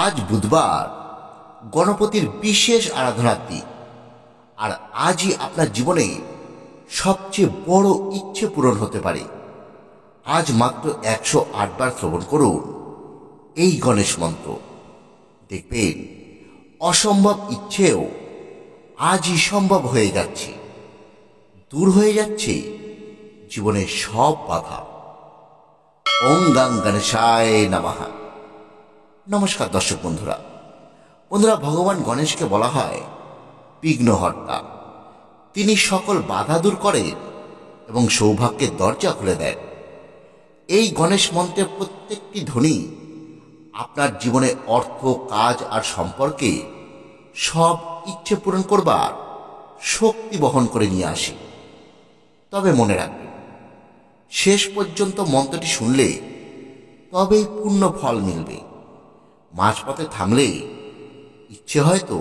আজ বুধবার গণপতির বিশেষ আরাধনার দিন। আর আজই আপনার জীবনে সবচেয়ে বড় ইচ্ছে পূরণ হতে পারে। আজ মাত্র 108 বার শ্রবণ করুন এই গণেশ মন্ত্র। দেখবেন অসম্ভব ইচ্ছেও আজই সম্ভব হয়ে যাচ্ছে। দূর হয়ে যাচ্ছে জীবনের সব বাধা। ওং গাং গণেশায় নমঃ। নমস্কার দর্শক বন্ধুরা। ভগবান গণেশকে বলা হয় বিঘ্নহর্তা। তিনি সকল বাধা দূর করেন এবং সৌভাগ্যের দরজা খুলে দেন। এই গণেশ মন্ত্রের প্রত্যেকটি ধ্বনি আপনার জীবনে অর্থ, কাজ আর সম্পর্কে সব ইচ্ছে পূরণ করবার শক্তি বহন করে নিয়ে আসে। তবে মনে রাখবেন, শেষ পর্যন্ত মন্ত্রটি শুনলে তবেই পূর্ণ ফল মিলবে। মাঝপথে থামলে ইচ্ছে হয়তো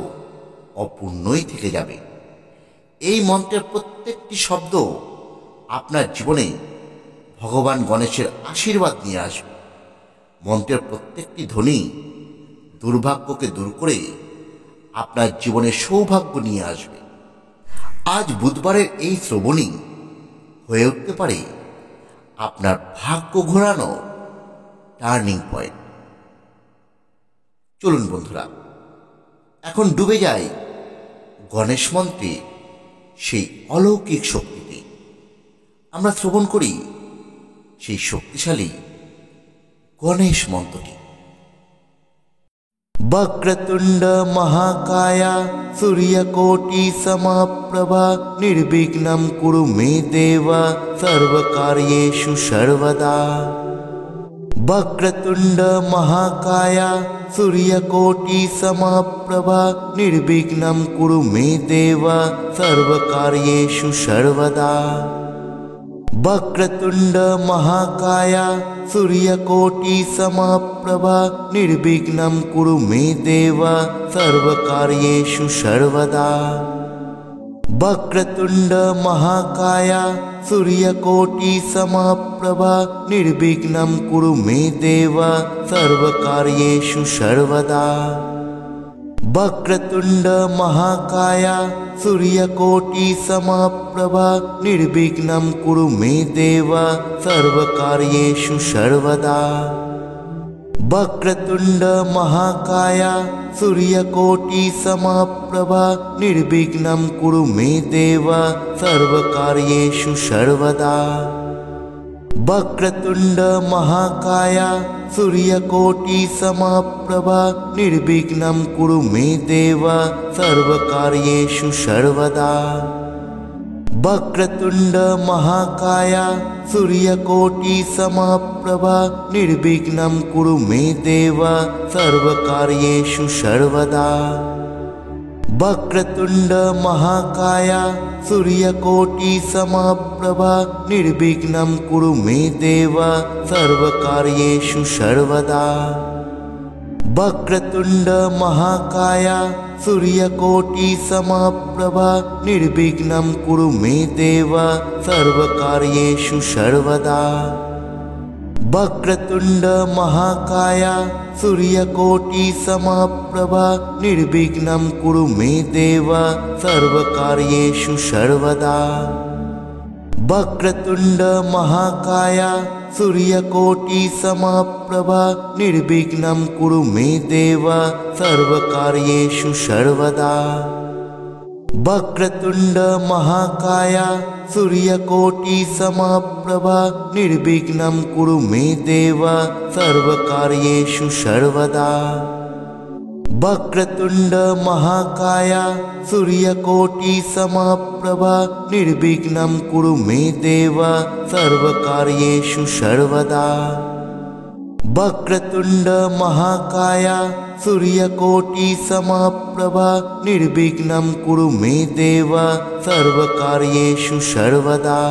অপূর্ণই থেকে যাবে। এই মন্ত্রের প্রত্যেকটি শব্দ আপনার জীবনে ভগবান গণেশের আশীর্বাদ নিয়ে আসবে। মন্ত্রের প্রত্যেকটি ধ্বনি দুর্ভাগ্যকে দূর করে আপনার জীবনে সৌভাগ্য নিয়ে আসবে। আজ বুধবারের এই শ্রবণই হয়ে উঠতে পারে আপনার ভাগ্য ঘোরানো টার্নিং পয়েন্ট। চলুন বন্ধুরা, এখন ডুবে যাই গণেশ মন্ত্রে সেই অলৌকিক শক্তিতে। আমরা শ্রবণ করি সেই শক্তিশালী গণেশ মন্ত্রটি। বক্রতুণ্ড মহাকায়া সূর্যকোটি সমপ্রভা নির্বিঘ্নম কুরু মে দেব সর্বকার্যেষু সর্বদা। বক্রতুণ্ড মহাকায়া সূর্যকোটি সমপ্রভা নির্বিঘ্নম কুরু মে দেব সর্বকার্যেষু সর্বদা। বক্রতুণ্ড মহাকায়া সূর্যকোটি সমপ্রভা নির্বিঘ্নম কুরু মে দেব সর্বকার্যেষু সর্বদা। বক্রতুণ্ড মহাকায়া সূর্যকোটি সমপ্রভা নির্বিঘ্নম কুরু মে দেব সর্বকার্যেষু সর্বদা। বক্রতুণ্ড মহাকায়া সূর্যকোটি সমপ্রভা নির্বিঘ্নম কুরু মে দেব সর্বকার্যেষু সর্বদা। বক্রতুণ্ড মহাকায়া সূর্যকোটি সমপ্রভা নির্বিঘ্নম কুরু মে দেব সর্বকার্যেষু সর্বদা। বক্রতুণ্ড মহাকায়া সূর্যকোটি সমপ্রভা নির্বিঘ্নম কুরু মে দেব সর্বকার্যেষু সর্বদা। বক্রতুণ্ড মহাকায়া সূর্যকোটি সমপ্রভা নির্বিঘ্নম কুরু মে দেব সর্বকার্যেষু সর্বদা। বক্রতুণ্ড মহাকায়া সূর্যকোটি সমপ্রভা নির্বিঘ্নম কুরু মে দেব সর্বকার্যেষু সর্বদা। বক্রতুণ্ড মহাকায়া সূর্যকোটি সমপ্রভা নির্বিঘ্নম কুরু মে দেব সর্বকার্যেষু সর্বদা। বক্রতুণ্ড মহাকায়া সূর্যকোটি সমপ্রভা নির্বিঘ্নম কুরু মে দেব সর্বকার্যেষু সর্বদা। বক্রতুণ্ড মহাকায়া সূর্যকোটি সমপ্রভা নির্বিঘ্নম কুরু মে দেব সর্বকার্যেষু সর্বদা। বক্রতুণ্ড মহাকায়া সূর্যকোটি সমপ্রভা নির্বিঘ্নম কুরু মে দেব সর্বকার্যেষু সর্বদা। বক্রতুণ্ড মহাকায়া সূর্যকোটি সমপ্রভা নির্বিঘ্নম কুরু মে দেব সর্বকার্যেষু সর্বদা। বক্রতুণ্ড মহাকায়া সূর্যকোটি সমপ্রভা নির্বিঘ্নম কুরু মে দেব সর্বকার্যেষু সর্বদা।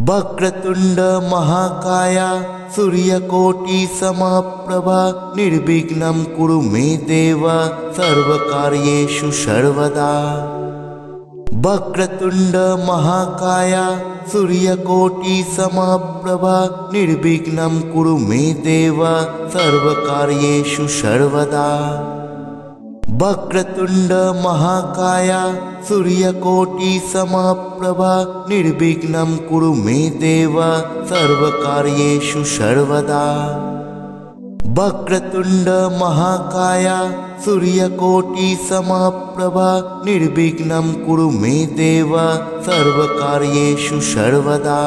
বক্রতুণ্ড মহাকায়া সূর্যকোটি সমপ্রভা নির্বিঘ্নম কুরু মে দেব সর্বকার্যেষু সর্বদা। वक्रतुंड महाकाय सूर्यकोटि समप्रभा निर्विघ्नं कुरु मे देव सर्वकार्येषु सर्वदा। वक्रतुंड महाकाय सूर्यकोटि समप्रभा निर्विघ्नं कुरु मे देव सर्वकार्येषु सर्वदा। वक्रतुंड महाकाय सूर्यकोटि समप्रभा निर्विघ्नं कुरु मे देव सर्वकार्येषु सर्वदा।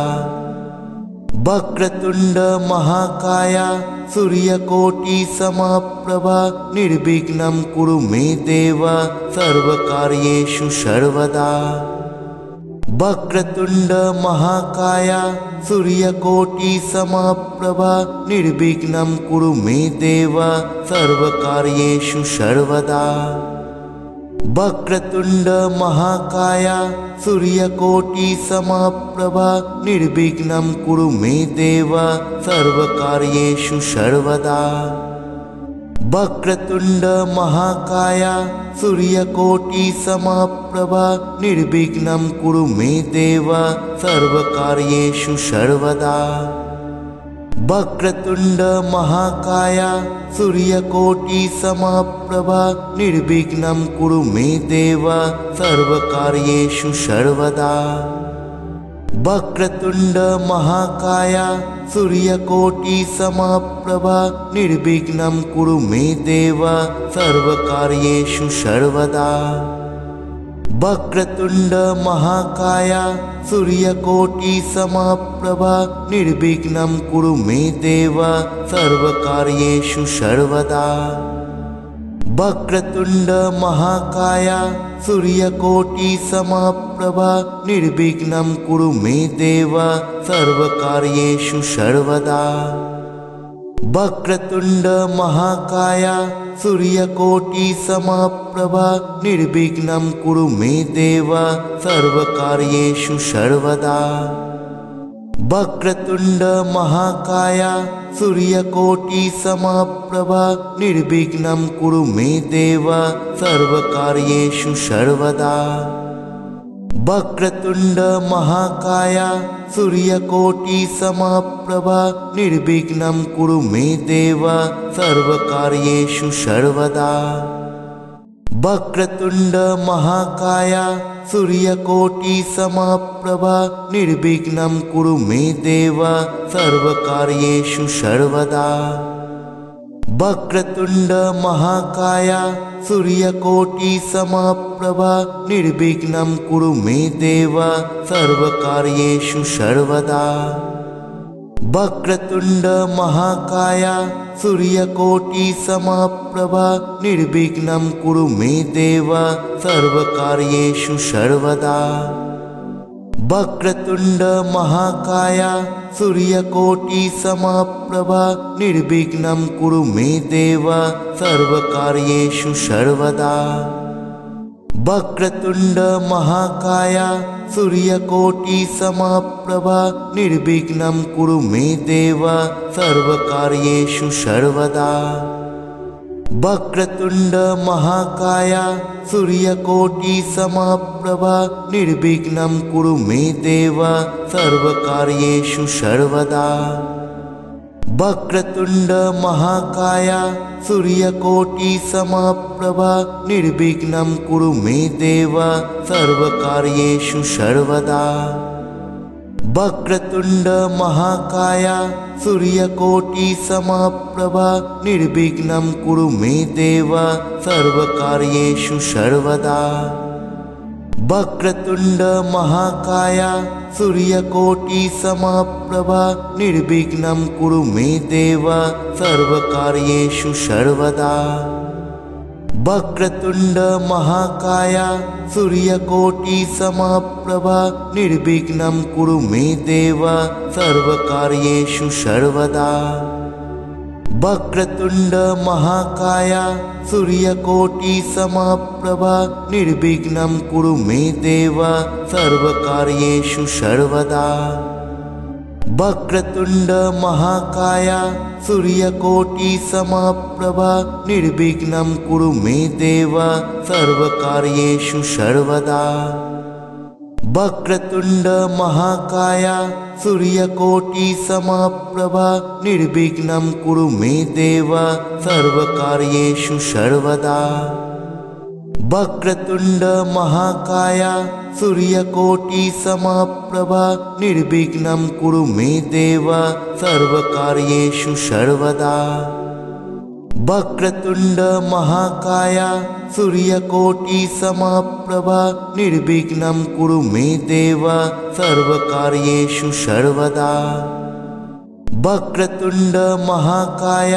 वक्रतुंड महाकाय सूर्यकोटि समप्रभा निर्विघ्नं कुरु मे देव सर्वकार्येषु सर्वदा। वक्रतुंड महाकाय सूर्यकोटि समप्रभा निर्विघ्नं कुरु मे देव सर्वकार्येषु सर्वदा। वक्रतुंड महाकाय सूर्यकोटि समप्रभा निर्विघ्नं कुरु मे देव सर्वकार्येषु सर्वदा। वक्रतुंड महाकाय सूर्यकोटि समप्रभा निर्विघ्नं कुरु मे देव सर्वकार्येषु सर्वदा। वक्रतुंड महाकाय सूर्यकोटि समप्रभा निर्विघ्नं कुरु मे देव सर्वकार्येषु सर्वदा। वक्रतुंड महाकाय सूर्यकोटि समप्रभा निर्विघ्नं कुरु मे देव सर्वकार्येषु सर्वदा। वक्रतुंड महाकाय सूर्यकोटि समप्रभा निर्विघ्नं कुरु मे देव सर्वकार्येषु सर्वदा। वक्रतुंड महाकाय सूर्यकोटि समप्रभा निर्विघ्नं कुरु मे देव सर्वकार्येषु सर्वदा। वक्रतुंड महाकाय सूर्यकोटि समप्रभा निर्विघ्नं कुरु मे देव सर्वकार्येषु सर्वदा। वक्रतुंड महाकाय सूर्यकोटि समप्रभा निर्विघ्नं कुरु मे देव सर्वकार्येषु सर्वदा। वक्रतुंड महाकाय सूर्यकोटि समप्रभा निर्विघ्नं कुरु मे देव सर्वकार्येषु सर्वदा। वक्रतुंड महाकाय सूर्यकोटि समप्रभा निर्विघ्नं कुरु मे देव सर्वकार्येषु सर्वदा। वक्रतुंड महाकाय सूर्यकोटि समप्रभा निर्विघ्नं कुरु मे देव सर्वकार्येषु सर्वदा। वक्रतुंड महाकाय सूर्यकोटि समप्रभा निर्विघ्नं कुरु मे देव सर्वकार्येषु सर्वदा। वक्रतुंड महाकाय सूर्यकोटि समप्रभा निर्विघ्नं कुरु मे देव सर्वकार्येषु सर्वदा। वक्रतुंड महाकाय सूर्यकोटि समप्रभा निर्विघ्नं कुरु मे देव सर्वकार्येषु सर्वदा। वक्रतुंड महाकाय सूर्यकोटि समप्रभा निर्विघ्नं कुरु मे देव सर्वकार्येषु सर्वदा। वक्रतुंड महाकाय सूर्यकोटि समप्रभा निर्विघ्नं कुरु मे देव सर्वकार्येषु सर्वदा। वक्रतुंड महाकाय सूर्यकोटि समप्रभा निर्विघ्नं कुरु मे देव सर्वकार्येषु सर्वदा। वक्रतुंड महाकाय सूर्यकोटि समप्रभा निर्विघ्नं कुरु मे देव सर्वकार्येषु सर्वदा। वक्रतुंड महाकाय सूर्यकोटि समप्रभा निर्विघ्नं कुरु मे देव सर्वकार्येषु सर्वदा। वक्रतुंड महाकाय सूर्यकोटि समप्रभा निर्विघ्नं कुरु मे देव सर्वकार्येषु सर्वदा। वक्रतुंड महाकाय सूर्यकोटि समप्रभा निर्विघ्नं कुरु मे देव सर्वकार्येषु सर्वदा। वक्रतुंड महाकाय सूर्यकोटि समप्रभा निर्विघ्नं कुरु मे देव सर्वकार्येषु सर्वदा। वक्रतुंड महाकाय सूर्यकोटि समप्रभा निर्विघ्नं कुरु मे देव सर्वकार्येषु सर्वदा। वक्रतुंड महाकाय सूर्यकोटि समप्रभा निर्विघ्नं कुरु मे देव सर्वकार्येषु सर्वदा। वक्रतुंड महाकाय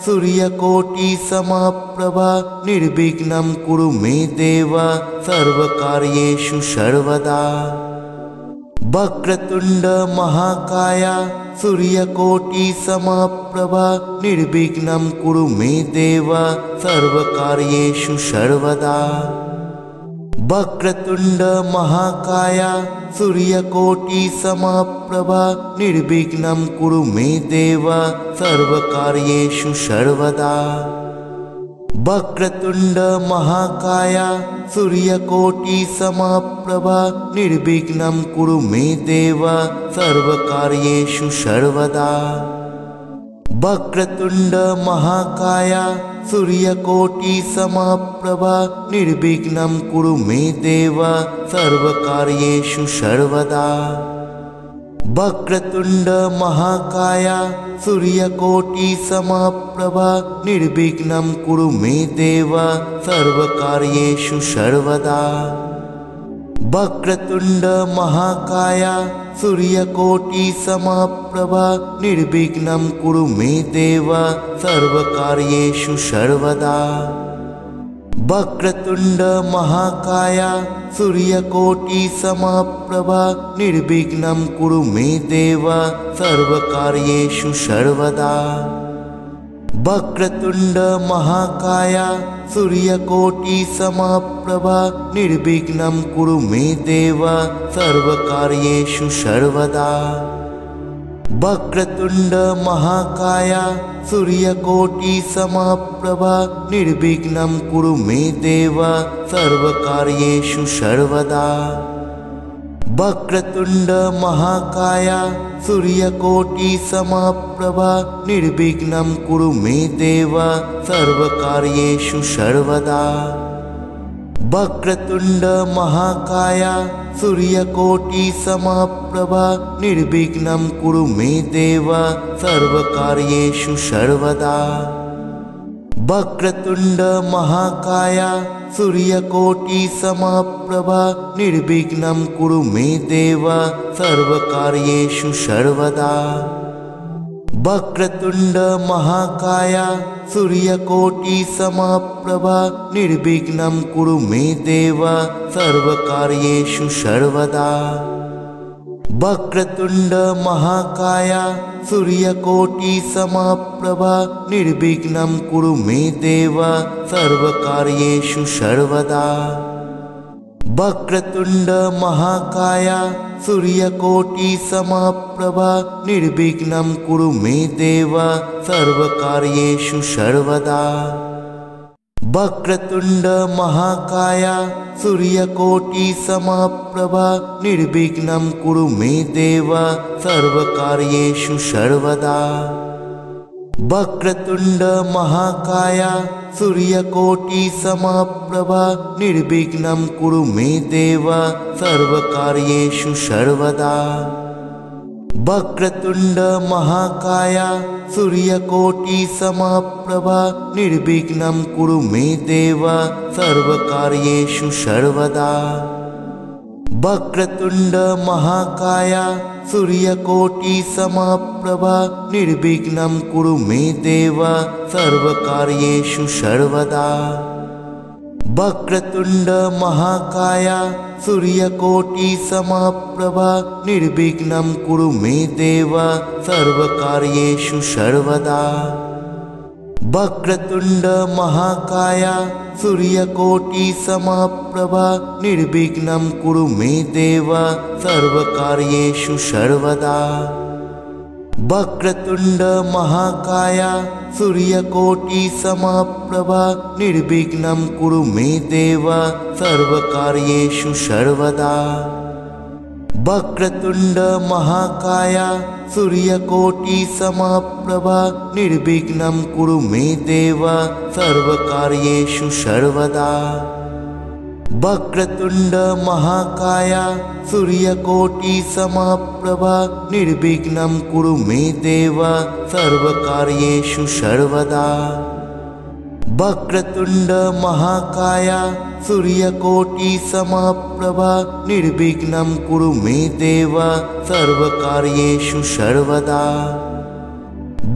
सूर्यकोटि समप्रभा निर्विघ्नं कुरु मे देव सर्वकार्येषु सर्वदा। वक्रतुंड महाकाय सूर्यकोटि समप्रभा निर्विघ्नं कुरु मे देव सर्वकार्येषु सर्वदा। वक्रतुंड महाकाय सूर्यकोटि समप्रभा निर्विघ्नं कुरु मे देव सर्वकार्येषु सर्वदा। वक्रतुंड महाकाय सूर्यकोटि समप्रभा निर्विघ्नं कुरु मे देव सर्वकार्येषु सर्वदा। वक्रतुंड महाकाय सूर्यकोटि समप्रभा निर्विघ्नं कुरु मे देव सर्वकार्येषु सर्वदा। वक्रतुंड महाकाय सूर्यकोटि समप्रभा निर्विघ्नं कुरु मे देव सर्वकार्येषु सर्वदा। वक्रतुंड महाकाय सूर्यकोटि समप्रभा निर्विघ्नं कुरु मे देव सर्वकार्येषु सर्वदा। वक्रतुंड महाकाय सूर्यकोटि समप्रभा निर्विघ्नं कुरु मे देव सर्वकार्येषु सर्वदा। वक्रतुंड महाकाय सूर्यकोटि समप्रभा निर्विघ्नं कुरु मे देव सर्वकार्येषु सर्वदा। वक्रतुंड महाकाय सूर्यकोटि समप्रभा निर्विघ्नं कुरु मे देव सर्वकार्येषु सर्वदा। वक्रतुंड महाकाय सूर्यकोटि समप्रभा निर्विघ्नं कुरु मे देव सर्वकार्येषु सर्वदा। वक्रतुंड महाकाय सूर्यकोटि समप्रभा निर्विघ्नं कुरु मे देव सर्वकार्येषु सर्वदा। वक्रतुंड महाकाय सूर्यकोटि समप्रभा निर्विघ्नं कुरु मे देव सर्वकार्येषु सर्वदा। वक्रतुंड महाकाय सूर्यकोटि समप्रभा निर्विघ्नं कुरु मे देव सर्वकार्येषु सर्वदा। वक्रतुंड महाकाय सूर्यकोटि समप्रभा निर्विघ्नं कुरु मे देव सर्वकार्येषु सर्वदा। वक्रतुंड महाकाय सूर्यकोटि समप्रभा निर्विघ्नं कुरु मे देव सर्वकार्येषु सर्वदा। वक्रतुंड महाकाय सूर्यकोटि समप्रभा निर्विघ्नं कुरु मे देव सर्वकार्येषु सर्वदा। वक्रतुंड महाकाय सूर्यकोटि समप्रभा निर्विघ्नं कुरु मे देव सर्वकार्येषु सर्वदा। वक्रतुंड महाकाय सूर्यकोटि समप्रभा निर्विघ्नं कुरु मे देव सर्वकार्येषु सर्वदा। वक्रतुंड महाकाय सूर्यकोटि समप्रभा निर्विघ्नं कुरु मे देव सर्वकार्येषु सर्वदा। वक्रतुंड महाकाय सूर्यकोटि समप्रभा निर्विघ्नं कुरु मे देव सर्वकार्येषु सर्वदा। वक्रतुंड महाकाय सूर्यकोटि समप्रभा निर्विघ्नं कुरु मे देव सर्वकार्येषु सर्वदा। वक्रतुंड महाकाय सूर्यकोटि समप्रभा निर्विघ्नं कुरु मे देव सर्वकार्येषु सर्वदा। वक्रतुंड महाकाय सूर्यकोटि समप्रभा निर्विघ्नं कुरु मे देव सर्वकार्येषु सर्वदा। वक्रतुंड महाकाय सूर्यकोटि समप्रभा निर्विघ्नं कुरु मे देव सर्वकार्येषु सर्वदा। वक्रतुंड महाकाय सूर्यकोटि समप्रभा निर्विघ्नं कुरु मे देव सर्वकार्येषु सर्वदा।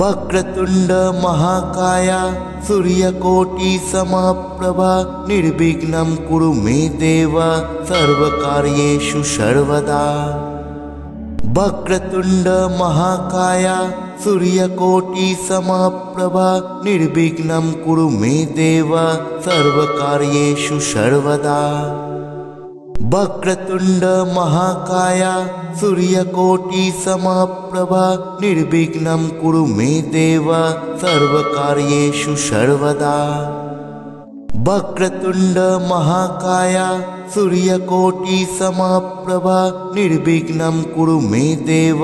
वक्रतुंड महाकाय सूर्यकोटि समप्रभा निर्विघ्नं कुरु मे देव सर्वकार्येषु सर्वदा। वक्रतुंड महाकाय सूर्यकोटि समप्रभा निर्विघ्नं कुरु मे देव सर्वकार्येषु सर्वदा। वक्रतुंड महाकाय सूर्यकोटि समप्रभा निर्विघ्नं कुरु मे देव सर्वकार्येषु सर्वदा। वक्रतुंड महाकाय सूर्यकोटि समप्रभा निर्विघ्नं कुरु मे देव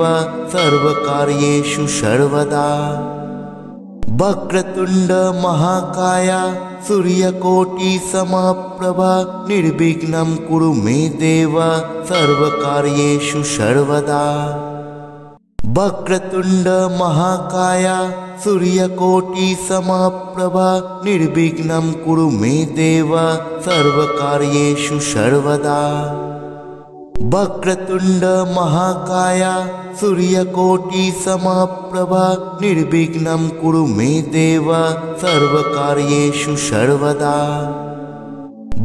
सर्वकार्येषु सर्वदा। वक्रतुंड महाकाय सूर्यकोटि समप्रभा निर्विघ्नं कुरु मे देव सर्वकार्येषु सर्वदा। वक्रतुंड महाकाय सूर्यकोटि समप्रभा निर्विघ्नं कुरु मे देव सर्वकार्येषु सर्वदा। वक्रतुंड महाकाय सूर्यकोटि समप्रभा निर्विघ्नं कुरु मे देव सर्वकार्येषु सर्वदा।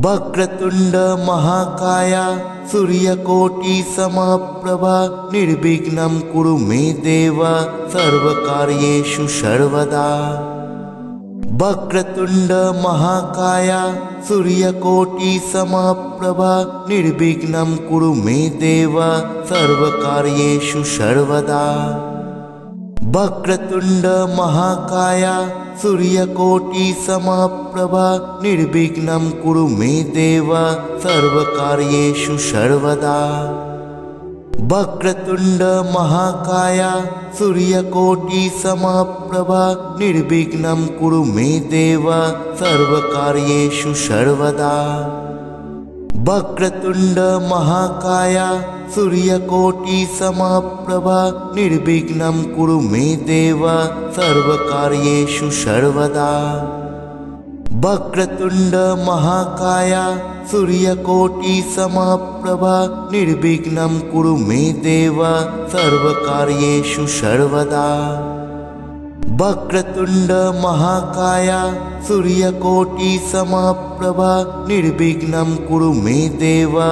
वक्रतुंड महाकाय सूर्यकोटि समप्रभा निर्विघ्नं कुरु मे देव सर्वकार्येषु सर्वदा। वक्रतुंड महाकाय सूर्यकोटि समप्रभा निर्विघ्नं कुरु मे देव सर्वकार्येषु सर्वदा। वक्रतुंड महाकाय सूर्यकोटि समप्रभा निर्विघ्नं कुरु मे देव सर्वकार्येषु सर्वदा। वक्रतुंड महाकाय सूर्यकोटि समप्रभा निर्विघ्नं कुरु मे देव सर्वकार्येषु सर्वदा। वक्रतुंड महाकाय सूर्यकोटि समप्रभा निर्विघ्नं कुरु मे देव सर्वकार्येषु सर्वदा। वक्रतुंड महाकाय सूर्यकोटि समप्रभा निर्विघ्नं कुरु मे देव सर्वकार्येषु सर्वदा। वक्रतुंड महाकाय सूर्यकोटि समप्रभा निर्विघ्नं कुरु मे देव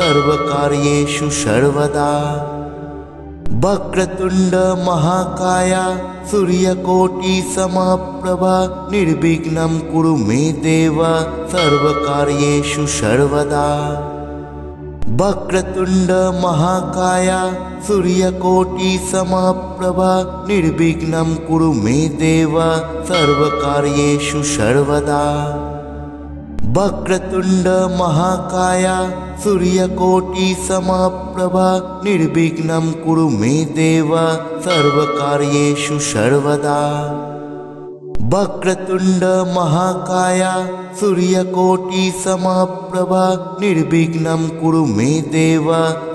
सर्वकार्येषु सर्वदा। वक्रतुंड महाकाय सूर्यकोटि समप्रभा निर्विघ्नं कुरु मे देव सर्वकार्येषु सर्वदा। वक्रतुंड महाकाय सूर्यकोटि समप्रभा निर्विघ्नं कुरु मे देव सर्वकार्येषु सर्वदा। वक्रतुंड महाकाय सूर्यकोटि समप्रभा निर्विघ्नं कुरु मे देव सर्वकार्येषु सर्वदा। वक्रतुंड महाकाय सूर्यकोटि समप्रभा निर्विघ्नं कुरु मे देव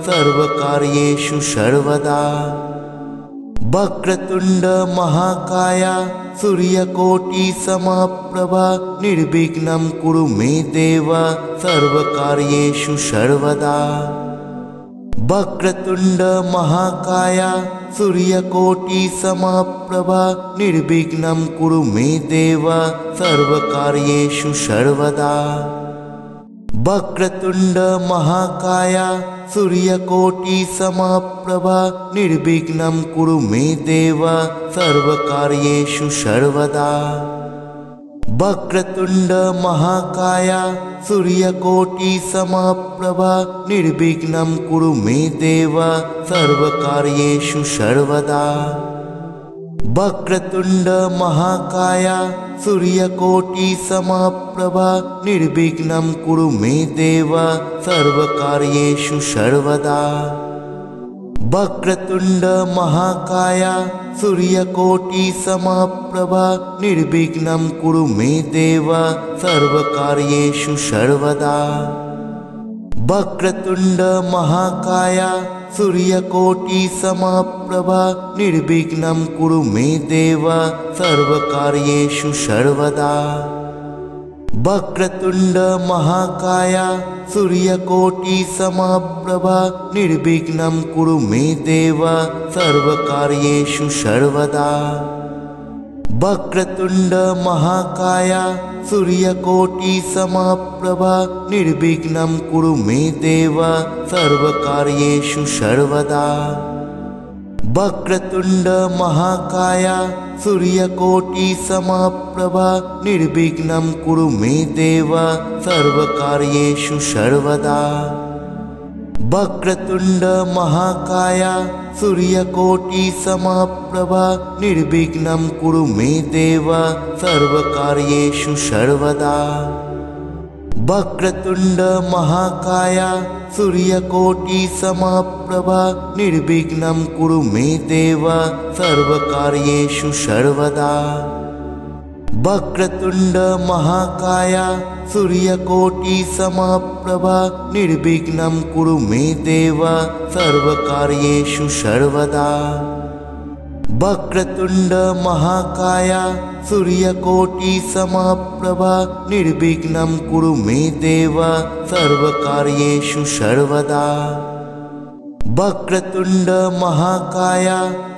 सर्वकार्येषु सर्वदा। वक्रतुंड महाकाय सूर्यकोटि समप्रभा निर्विघ्नं कुरु मे देव सर्वकार्येषु सर्वदा। वक्रतुंड महाकाय सूर्यकोटि समप्रभा निर्विघ्नं कुरु मे देव सर्वकार्येषु सर्वदा। वक्रतुंड महाकाय सूर्यकोटि समप्रभा निर्विघ्नं कुरु मे देव सर्वकार्येषु सर्वदा। वक्रतुंड महाकाय सूर्यकोटि समप्रभा निर्विघ्नं कुरु मे देव सर्वकार्येषु सर्वदा। वक्रतुंड महाकाय सूर्यकोटि समप्रभा निर्विघ्नं कुरु मे देव सर्वकार्येषु सर्वदा। वक्रतुंड महाकाय सूर्यकोटि समप्रभा निर्विघ्नं कुरु मे देव सर्वकार्येषु सर्वदा। वक्रतुंड महाकाय सूर्यकोटि समप्रभा निर्विघ्नं कुरु मे देव सर्वकार्येषु सर्वदा। वक्रतुंड महाकाय सूर्यकोटि समप्रभा निर्विघ्नं कुरु मे देव सर्वकार्येषु सर्वदा। वक्रतुंड महाकाय सूर्यकोटि समप्रभा निर्विघ्नं कुरु मे देव सर्वकार्येषु सर्वदा। वक्रतुंड महाकाय सूर्यकोटि समप्रभा निर्विघ्नं कुरु मे देव सर्वकार्येषु सर्वदा। वक्रतुंड महाकाय सूर्यकोटि समप्रभा निर्विघ्नं कुरु मे देव सर्वकार्येषु सर्वदा। वक्रतुंड महाकाय सूर्यकोटि समप्रभा निर्विघ्नं कुरु मे देव सर्वकार्येषु सर्वदा। वक्रतुंड महाकाय सूर्यकोटि समप्रभा निर्विघ्नं कुरु मे देव सर्वकार्येषु सर्वदा। वक्रतुंड महाकाय सूर्यकोटि समप्रभा निर्विघ्नं कुरु मे देव सर्वकार्येषु सर्वदा। वक्रतुंड महाकाय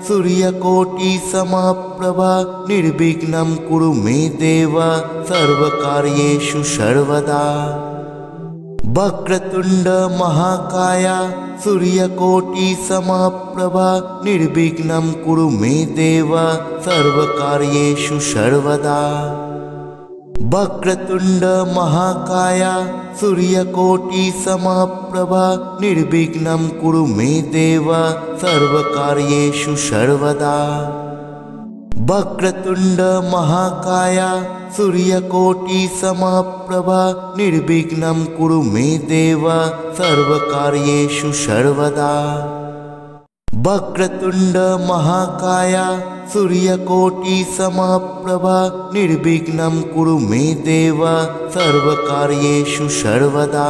सूर्यकोटि समप्रभा निर्विघ्नं कुरु मे देव सर्वकार्येषु सर्वदा। वक्रतुंड महाकाय सूर्यकोटि समप्रभा निर्विघ्नं कुरु मे देव सर्वकार्येषु सर्वदा। वक्रतुंड महाकाय सूर्यकोटि समप्रभा निर्विघ्नं कुरु मे देव सर्वकार्येषु सर्वदा। वक्रतुंड महाकाय सूर्यकोटि समप्रभा निर्विघ्नं कुरु मे देव सर्वकार्येषु सर्वदा। वक्रतुंड महाकाय सूर्यकोटि समप्रभा निर्विघ्नं कुरु मे देव सर्वकार्येषु सर्वदा।